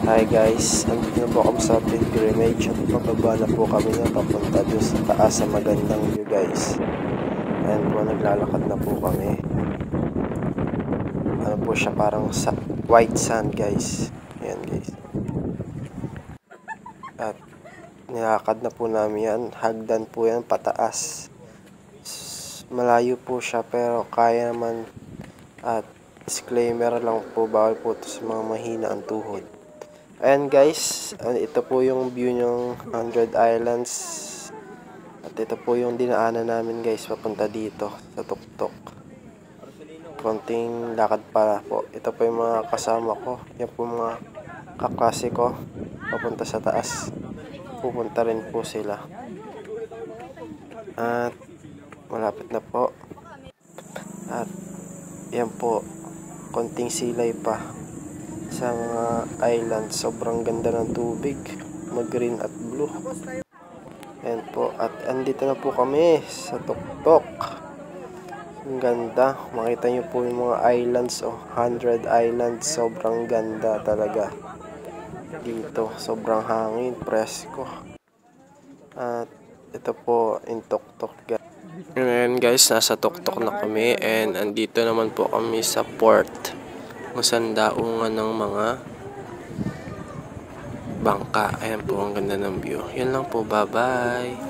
Hi guys, andito na po kami sa pilgrimage at pababa na po kami na papunta doon sa taas sa magandang view guys. Ayan po, naglalakad na po kami. Ano po siya, parang sa white sand guys. Ayan guys. At nilakad na po namin yan, hagdan po yan pataas. Malayo po siya pero kaya naman. At disclaimer lang po, bawal po ito sa mga mahina ang tuhod. Ayan guys, ito po yung view ng 100 Islands. At ito po yung dinaanan namin guys, papunta dito sa tuktok. Konting lakad para po. Ito po yung mga kasama ko. Yan po mga kaklase ko. Papunta sa taas. Pupunta rin po sila. At malapit na po. At yan po, konting silay pa sa mga island. Sobrang ganda ng tubig, mag-green at blue. Ayan po, at andito na po kami sa tuktok. Ang ganda, makita nyo po yung mga islands, 100 islands. Sobrang ganda talaga dito, sobrang hangin, presko. At ito po yung tuktok guys. Ngayon guys, nasa tuktok na kami and andito naman po kami sa port. Masandaungan ng mga bangka. Ayan po, ang ganda ng view. Yan lang po, bye bye.